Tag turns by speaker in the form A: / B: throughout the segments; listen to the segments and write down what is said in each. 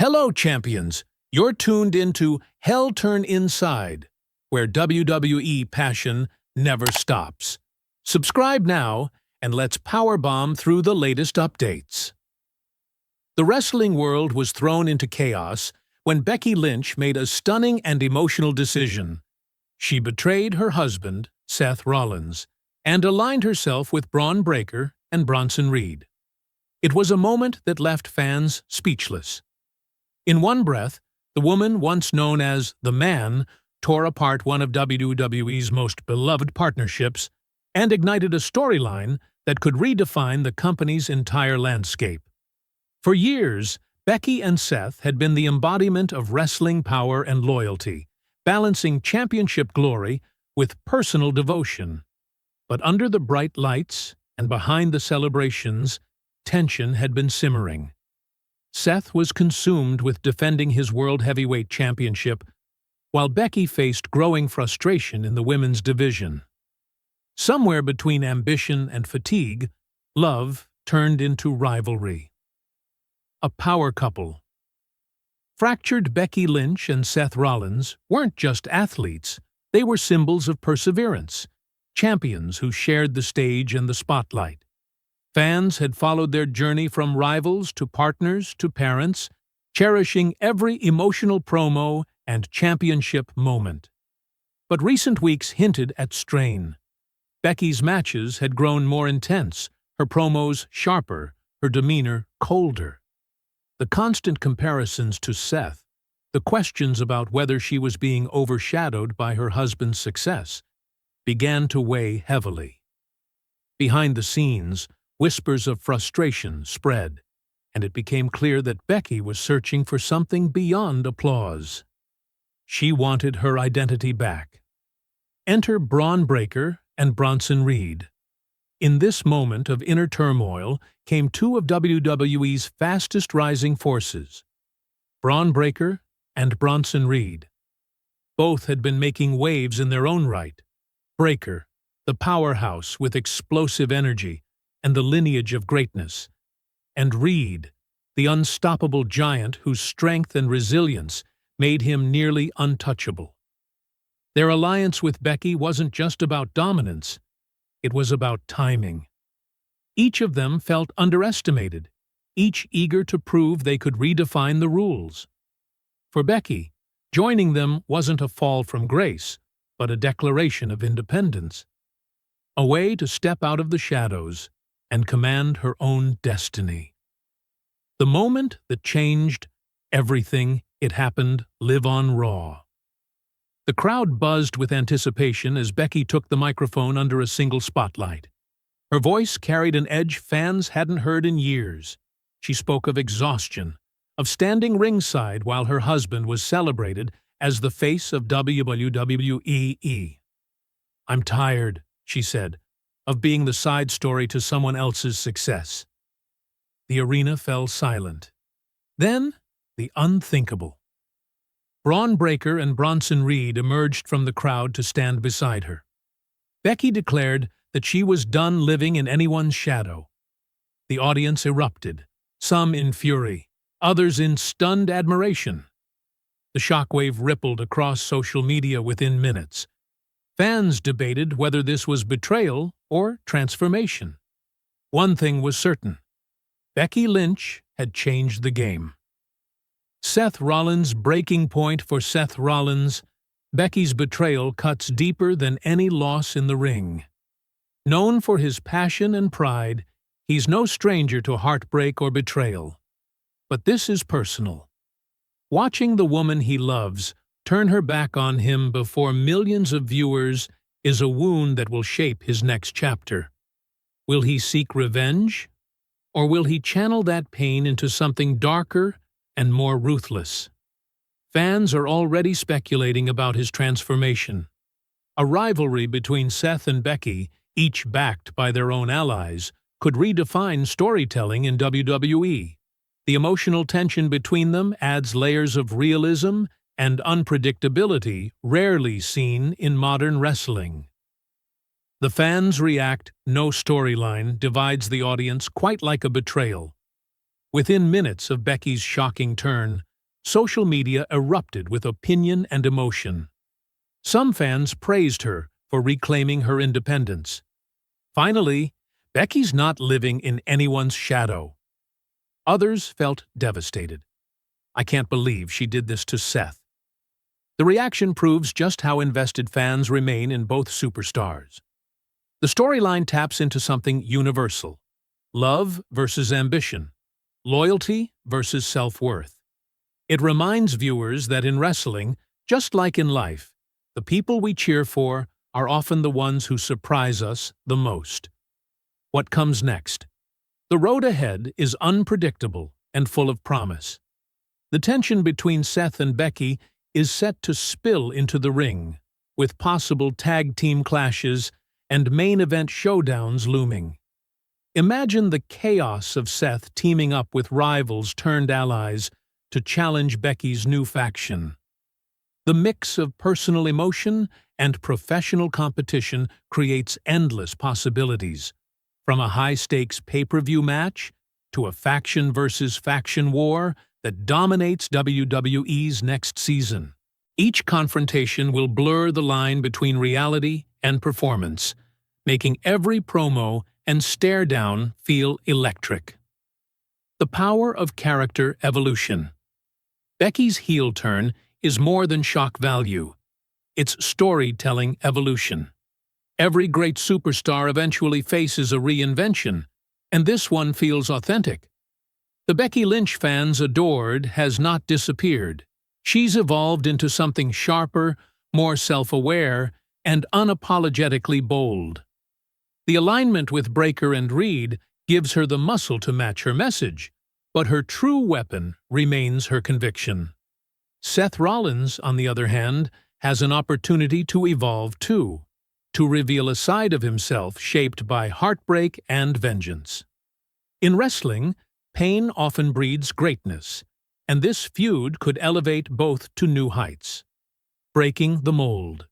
A: Hello, champions! You're tuned into Hell Turn Inside, where WWE passion never stops. Subscribe now, and let's powerbomb through the latest updates. The wrestling world was thrown into chaos when Becky Lynch made a stunning and emotional decision. She betrayed her husband, Seth Rollins, and aligned herself with Bron Breakker and Bronson Reed. It was a moment that left fans speechless. In one breath, the woman once known as The Man tore apart one of WWE's most beloved partnerships and ignited a storyline that could redefine the company's entire landscape. For years, Becky and Seth had been the embodiment of wrestling power and loyalty, balancing championship glory with personal devotion. But under the bright lights and behind the celebrations, tension had been simmering. Seth was consumed with defending his World Heavyweight Championship, while Becky faced growing frustration in the women's division. Somewhere between ambition and fatigue, love turned into rivalry. A power couple. Fractured Becky Lynch and Seth Rollins weren't just athletes, they were symbols of perseverance, champions who shared the stage and the spotlight. Fans had followed their journey from rivals to partners to parents, cherishing every emotional promo and championship moment. But recent weeks hinted at strain. Becky's matches had grown more intense, her promos sharper, her demeanor colder. The constant comparisons to Seth, the questions about whether she was being overshadowed by her husband's success, began to weigh heavily. Behind the scenes, whispers of frustration spread, and it became clear that Becky was searching for something beyond applause. She wanted her identity back. Enter Bron Breakker and Bronson Reed. In this moment of inner turmoil came two of WWE's fastest-rising forces, Bron Breakker and Bronson Reed. Both had been making waves in their own right. Breakker, the powerhouse with explosive energy and the lineage of greatness, and Reed, the unstoppable giant whose strength and resilience made him nearly untouchable. Their alliance with Becky wasn't just about dominance, it was about timing. Each of them felt underestimated, each eager to prove they could redefine the rules. For Becky, joining them wasn't a fall from grace, but a declaration of independence. A way to step out of the shadows and command her own destiny. The moment that changed everything, it happened live on Raw. The crowd buzzed with anticipation as Becky took the microphone under a single spotlight. Her voice carried an edge fans hadn't heard in years. She spoke of exhaustion, of standing ringside while her husband was celebrated as the face of WWE. "I'm tired," she said, "of being the side story to someone else's success." The arena fell silent. Then, the unthinkable. Bron Breakker and Bronson Reed emerged from the crowd to stand beside her. Becky declared that she was done living in anyone's shadow. The audience erupted, some in fury, others in stunned admiration. The shockwave rippled across social media within minutes. Fans debated whether this was betrayal or transformation. One thing was certain: Becky Lynch had changed the game. Seth Rollins' breaking point for Seth Rollins, Becky's betrayal cuts deeper than any loss in the ring. Known for his passion and pride, he's no stranger to heartbreak or betrayal. But this is personal. Watching the woman he loves turn her back on him before millions of viewers is a wound that will shape his next chapter. Will he seek revenge? Or will he channel that pain into something darker and more ruthless? Fans are already speculating about his transformation. A rivalry between Seth and Becky, each backed by their own allies, could redefine storytelling in WWE. The emotional tension between them adds layers of realism and unpredictability rarely seen in modern wrestling. The fans react, no storyline divides the audience quite like a betrayal. Within minutes of Becky's shocking turn, social media erupted with opinion and emotion. Some fans praised her for reclaiming her independence. Finally, Becky's not living in anyone's shadow. Others felt devastated. "I can't believe she did this to Seth." The reaction proves just how invested fans remain in both superstars. The storyline taps into something universal: love versus ambition, loyalty versus self-worth. It reminds viewers that in wrestling, just like in life, the people we cheer for are often the ones who surprise us the most. What comes next? The road ahead is unpredictable and full of promise. The tension between Seth and Becky is set to spill into the ring, with possible tag team clashes and main event showdowns looming. Imagine the chaos of Seth teaming up with rivals turned allies to challenge Becky's new faction. The mix of personal emotion and professional competition creates endless possibilities, from a high-stakes pay-per-view match to a faction versus faction war that dominates WWE's next season. Each confrontation will blur the line between reality and performance, making every promo and stare-down feel electric. The power of character evolution. Becky's heel turn is more than shock value. It's storytelling evolution. Every great superstar eventually faces a reinvention, and this one feels authentic. The Becky Lynch fans adored has not disappeared. She's evolved into something sharper, more self-aware, and unapologetically bold. The alignment with Breakker and Reed gives her the muscle to match her message, but her true weapon remains her conviction. Seth Rollins, on the other hand, has an opportunity to evolve too, to reveal a side of himself shaped by heartbreak and vengeance. In wrestling, pain often breeds greatness, and this feud could elevate both to new heights. Breaking the mold.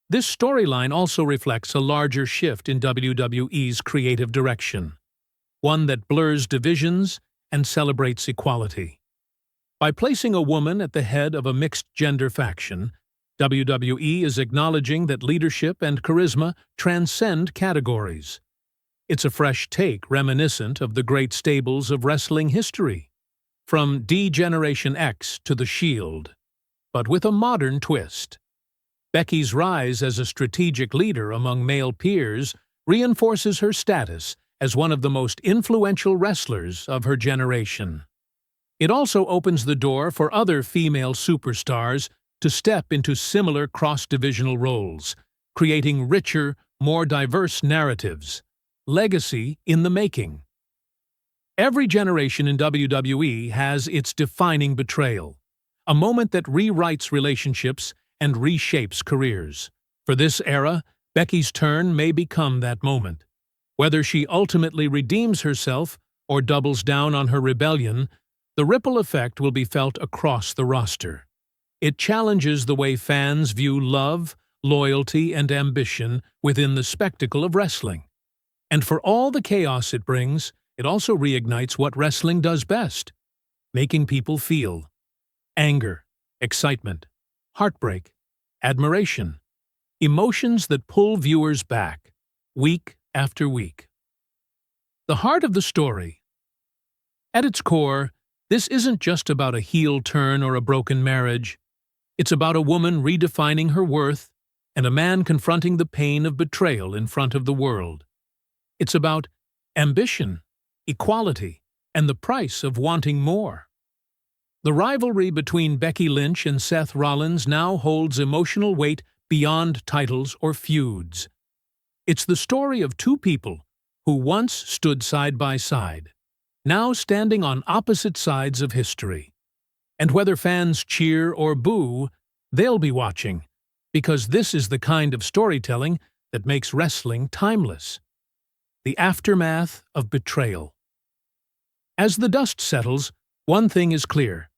A: This storyline also reflects a larger shift in WWE's creative direction, one that blurs divisions and celebrates equality. By placing a woman at the head of a mixed-gender faction, WWE is acknowledging that leadership and charisma transcend categories. It's a fresh take reminiscent of the great stables of wrestling history, from D-Generation X to The Shield, but with a modern twist. Becky's rise as a strategic leader among male peers reinforces her status as one of the most influential wrestlers of her generation. It also opens the door for other female superstars to step into similar cross-divisional roles, creating richer, more diverse narratives. Legacy in the making. Every generation in WWE has its defining betrayal, a moment that rewrites relationships and reshapes careers. For this era, Becky's turn may become that moment. Whether she ultimately redeems herself or doubles down on her rebellion, the ripple effect will be felt across the roster. It challenges the way fans view love, loyalty, and ambition within the spectacle of wrestling. And for all the chaos it brings, it also reignites what wrestling does best, making people feel anger, excitement, heartbreak, admiration, emotions that pull viewers back, week after week. The heart of the story. At its core, this isn't just about a heel turn or a broken marriage. It's about a woman redefining her worth and a man confronting the pain of betrayal in front of the world. It's about ambition, equality, and the price of wanting more. The rivalry between Becky Lynch and Seth Rollins now holds emotional weight beyond titles or feuds. It's the story of two people who once stood side by side, now standing on opposite sides of history. And whether fans cheer or boo, they'll be watching, because this is the kind of storytelling that makes wrestling timeless. The aftermath of betrayal. As the dust settles, one thing is clear.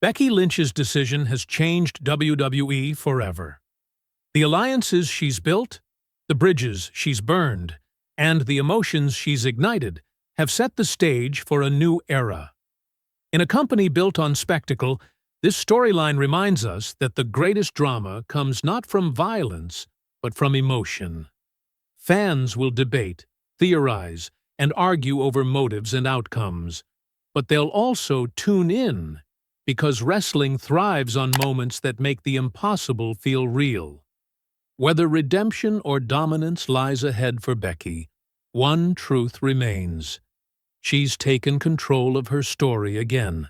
A: Becky Lynch's decision has changed WWE forever. The alliances she's built, the bridges she's burned, and the emotions she's ignited have set the stage for a new era. In a company built on spectacle, This storyline reminds us that the greatest drama comes not from violence, but from emotion. Fans will debate, theorize, and argue over motives and outcomes, but they'll also tune in because wrestling thrives on moments that make the impossible feel real. Whether redemption or dominance lies ahead for Becky, one truth remains. She's taken control of her story again.